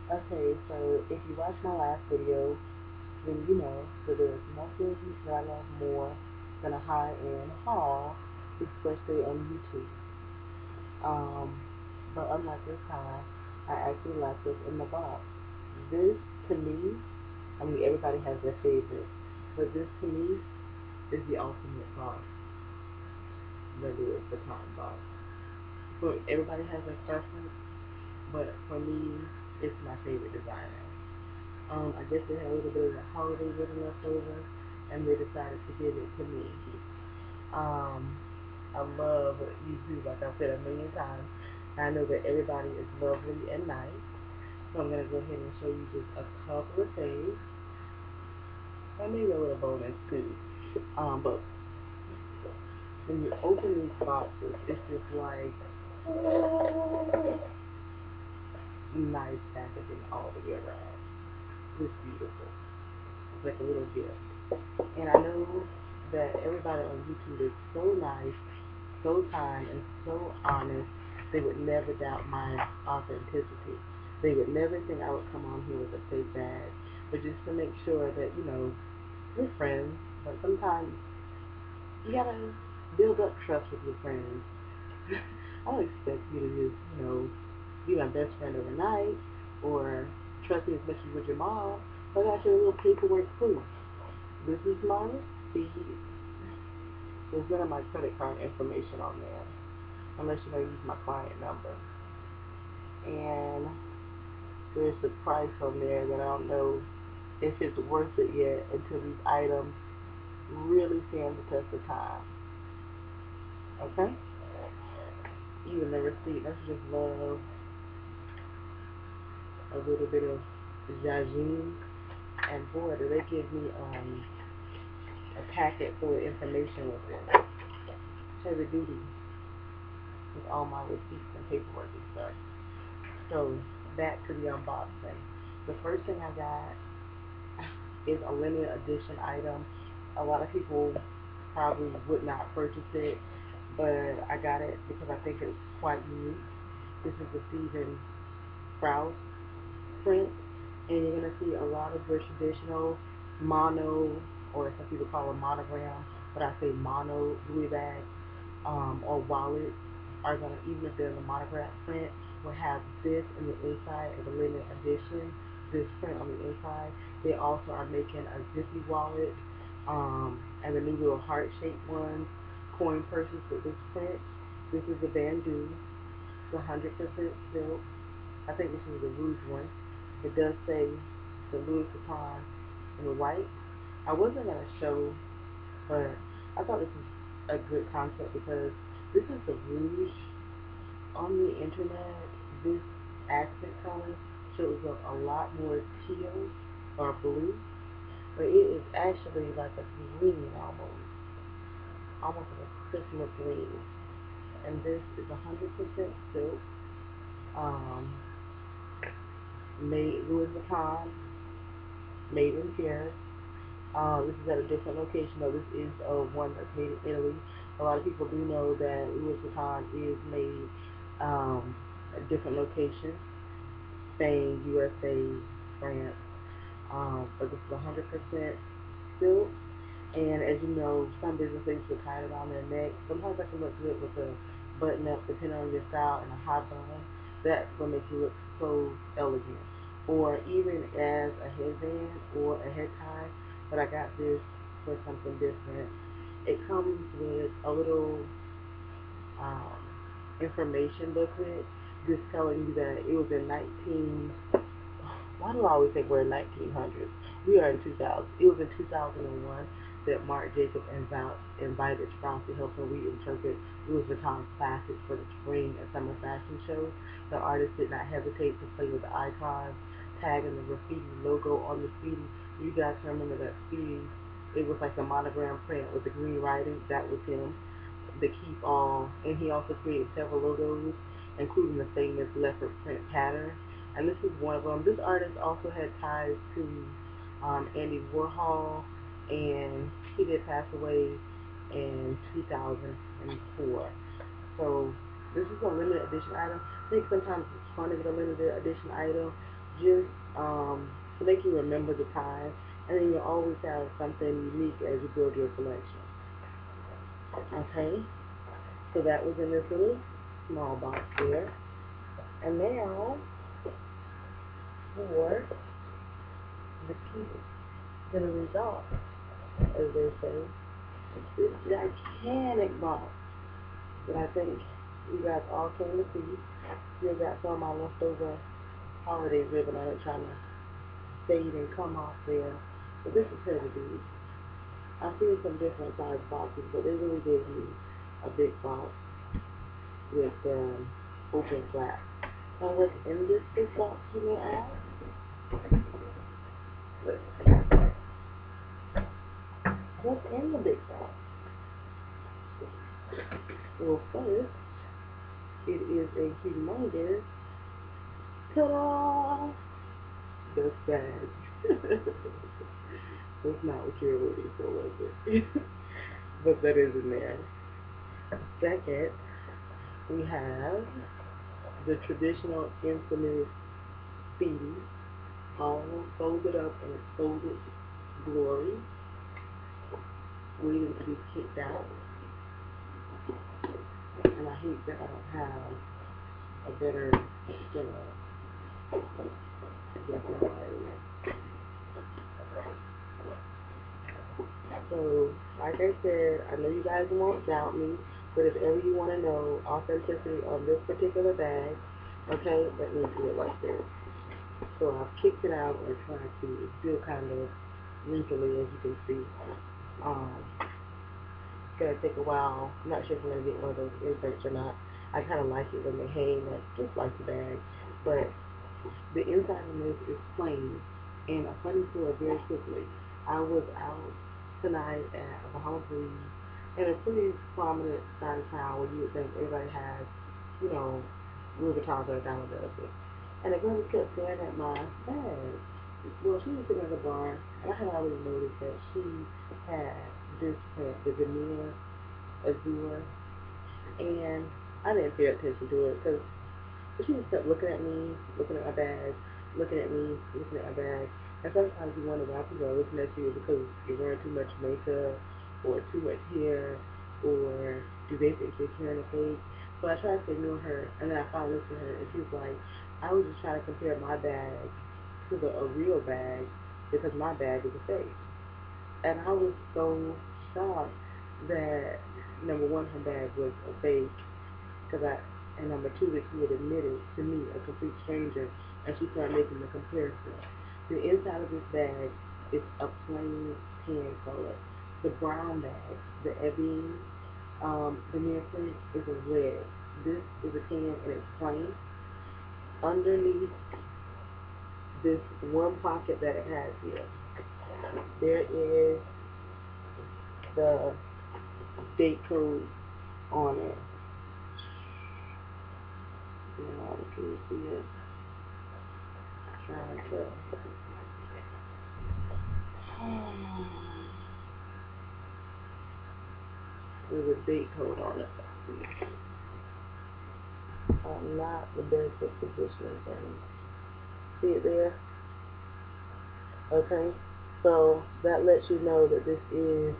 Okay, so if you watched my last video, then you know that there's nothing that I love more than a high-end haul, especially on YouTube. Um, but unlike this time, I actually like this in the box. This, to me, I mean, everybody has their favorite, but this to me is the ultimate box, the Louis Vuitton box. So everybody has their preference, but for me, it's my favorite designer. I guess they had a little bit of the holiday living left over, and they decided to give it to me. Um, I love YouTube, like I've said a million times. I know that everybody is lovely and nice, so I'm gonna go ahead and show you just a couple of things, and maybe a little bonus too. But when you open these boxes, it's just like nice packaging all the way around. It's beautiful. It's like a little gift. And I know that everybody on YouTube is so nice, so kind, and so honest. They would never doubt my authenticity. They would never think I would come on here with a fake bag. But just to make sure that, we're friends. But sometimes you gotta build up trust with your friends. I don't expect you to just, be my best friend overnight or trust me as much as with your mom. But I got your little paperwork proof. This is my receipt. There's none of my credit card information on there, unless you're going to use my client number. And there's the price on there that I don't know if it's worth it yet until these items really stand the test of time. Okay? Even the receipt, that's just love a little bit of jajine. And boy, do they give me a packet full of information with it. Heavy duty with all my receipts and paperwork and stuff. So back to the unboxing. The first thing I got is a limited edition item. A lot of people probably would not purchase it, but I got it because I think it's quite unique. This is the Stephen Sprouse print, and you're going to see a lot of your traditional mono, or some people call it monogram, but I say mono Louis bag or wallets are going to, even if they're in the monograph print, will have this in the inside as a limited edition, this print on the inside. They also are making a zippy wallet and the new little heart-shaped ones, coin purses with this print. This is the Bandeau. It's 100% silk. I think this is the Rouge one. It does say the Louis Vuitton in white. I wasn't going to show, but I thought this was a good concept because this is the Rouge. On the internet, this accent color shows up a lot more teal or blue, but it is actually like a green almost like a Christmas green. And this is 100% silk, um, made Louis Vuitton, made in Paris. This is at a different location, though. This is one that's made in Italy. A lot of people do know that Louis Vuitton is made at different locations, Spain, USA, France. But this is 100% silk. And as you know, some businesses will tie it around their neck. Sometimes that can look good with a button up, depending on your style, and a high bun. That's what makes you look so elegant. Or even as a headband or a head tie. But I got this for something different. It comes with a little um, information booklet just telling you that it was in 19. Why do I always say we're in 1900s? We are in 2000. It was in 2001 that Marc Jacobs invited Strauss to help him reinterpret Louis Vuitton classics for the spring and summer fashion shows. The artist did not hesitate to play with the icons, tagging the graffiti logo on the Speedy. You guys remember that Speedy? It was like the monogram print with the green writing. That was him, the keep all, and he also created several logos, including the famous leopard print pattern. And this is one of them. This artist also had ties to Andy Warhol, and he did pass away in 2004. So this is a limited edition item. I think sometimes it's fun to get a limited edition item, just to make you remember the time, and then you'll always have something unique as you build your collection. Okay, so that was in this little small box there. And now for the key to the result, as they say, this gigantic box that I think you guys all came to see. Still got some of my leftover holiday ribbon on it trying to fade and come off there. But this is heavy duty. I've seen some different size boxes, but they really gave me a big box with open flap. Now what's in this big box, you may ask? Let's see. What's in the big box? Well, first, it is a humongous, ta-da, dust bag. That's not what you were waiting for, was it? But that is in there. Second, we have the traditional infamous Speedy, all folded up in its folded glory, waiting to be kicked out. And I hate that I don't have a better stimulus. So, like I said, I know you guys won't doubt me, but if ever you want to know authenticity of this particular bag, okay, let me do it like this. So I've kicked it out and tried to, it's still kind of wrinkly as you can see. It's going to take a while. I'm not sure if I'm going to get one of those inserts or not. I kind of like it when they hang, just like the bag. But the inside of this is plain. And a funny story, very quickly. I was out tonight at a Bahama Breeze in a pretty prominent side of town where you would think everybody has, you know, Louis Vuitton or Diamond does it. And the girl kept staring at my bag. Well, she was sitting at the bar, and I had already noticed that she had this print, the Ebene Azure, and I didn't pay attention to it because she just kept looking at me, looking at my bag, looking at me, looking at my bag. And sometimes you wonder why people are looking at you because you're wearing too much makeup or too much hair, or do they think you're carrying a fake? So I tried to ignore her, and then I finally looked at her, and she was like, I was just trying to compare my bag to a real bag because my bag is a fake. And I was so shocked that, number one, her bag was a fake, and number two, that she had admitted to me, a complete stranger, and she started making the comparison. The inside of this bag is a plain tan color. The brown bag, the Ebene, the near print is a red. This is a tan and it's plain. Underneath this one pocket that it has here, there is the date code on it. Now, can you see it? Trying to. There's a date code on it. I'm not the best at positioning things. See it there? Okay. So that lets you know that this is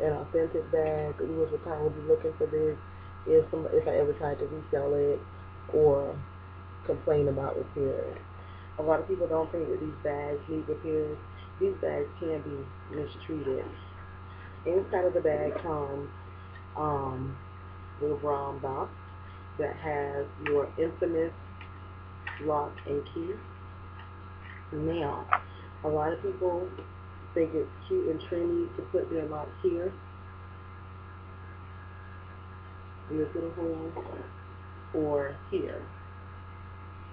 an authentic bag. Louis Vuitton will be looking for this if I ever tried to resell it or complain about repairs. A lot of people don't think that these bags need repairs. These bags can be mistreated. Inside of the bag comes little brown box that has your infamous lock and key. Now, a lot of people think it's cute and trendy to put their lock here in this little hole, or here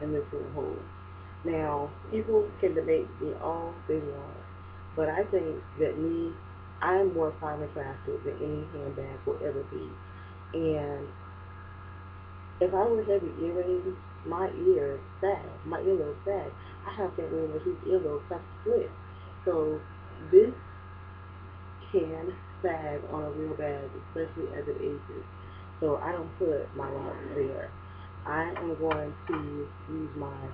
in this little hole. Now, people can debate me all they want, but I think that I'm more finely crafted than any handbag will ever be. And if I wear heavy earrings, my ears sag, my earlobes sag. I have that ring where these earlobes have split. So this can sag on a real bag, especially as it ages. So I don't put my locks there. I am going to use my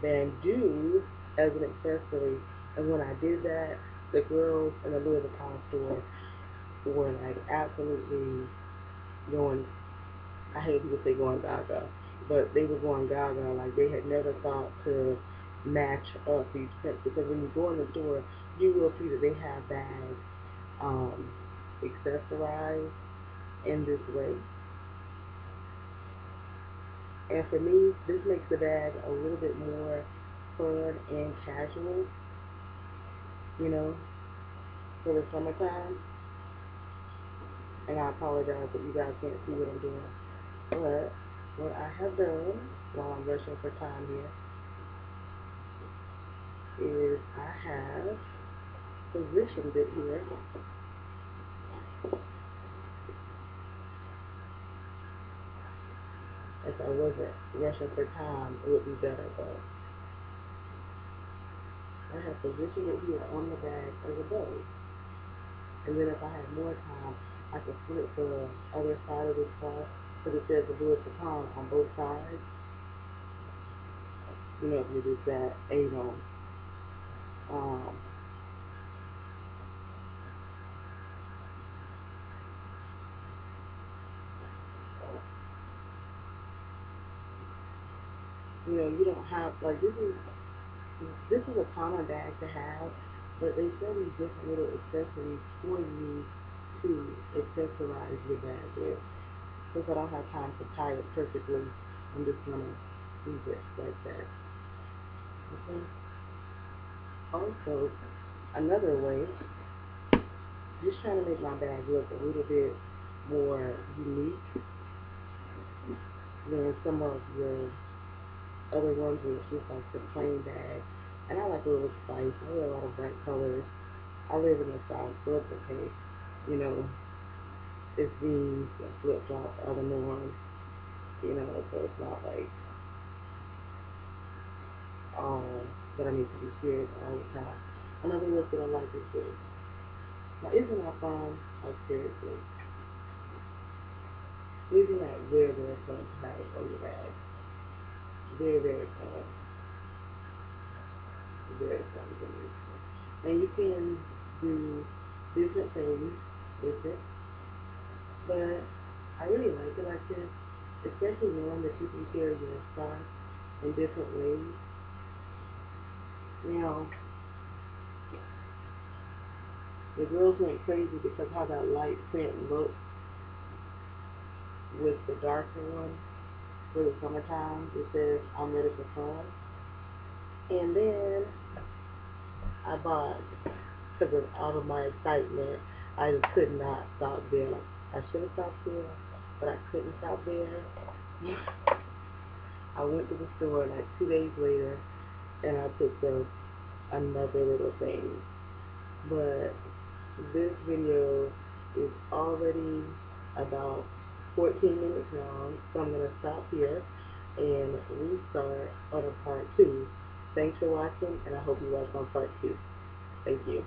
Bandeau as an accessory. And when I did that, the girls in the Louis Vuitton store were like absolutely going, I hate people say going gaga, but they were going gaga, like they had never thought to match up these prints, because when you go in the store, you will see that they have bags um, accessorized in this way. And for me, this makes the bag a little bit more fun and casual, you know, for the summertime. And I apologize that you guys can't see what I'm doing. But what I have done while I'm rushing for time here is I have positioned it here if I wasn't rushing for time, it would be better, but I have positioned it here on the bag as a bow. And then if I had more time, I could flip the other side of this cloth, because it says the Louis Vuitton on both sides. You know, if you do that Avon. Um, you know, you don't have, like, this is a common bag to have, but they sell these different little accessories for you to accessorize your bag with. Since I don't have time to tie it perfectly, I'm just gonna leave it like that. Okay. Also, another way, just trying to make my bag look a little bit more unique than some of the other ones where it's just like the plain bag. And I like a little spice. I wear a lot of bright colors. I live in the South, so it's okay. You know, it's jeans and flip flops are the norm. You know, so it's not like that I need to be serious all the time. Another look that I like is this. Now, isn't that fun? Like, seriously. Isn't that very, very fun to have on your bag? Very, very fun. Very fun to me. And you can do different things with it, but I really like it like this, especially knowing that you can carry your stuff in different ways. Now, the girls went crazy because how that light print looks with the darker one for the summertime. It says, I'm ready for fall. And then I bought, because of all of my excitement, I just could not stop there. I should have stopped there, but I couldn't stop there. I went to the store like 2 days later, and I picked up another little thing. But this video is already about 14 minutes long, so I'm going to stop here and restart on a part 2. Thanks for watching, and I hope you watch on part 2. Thank you.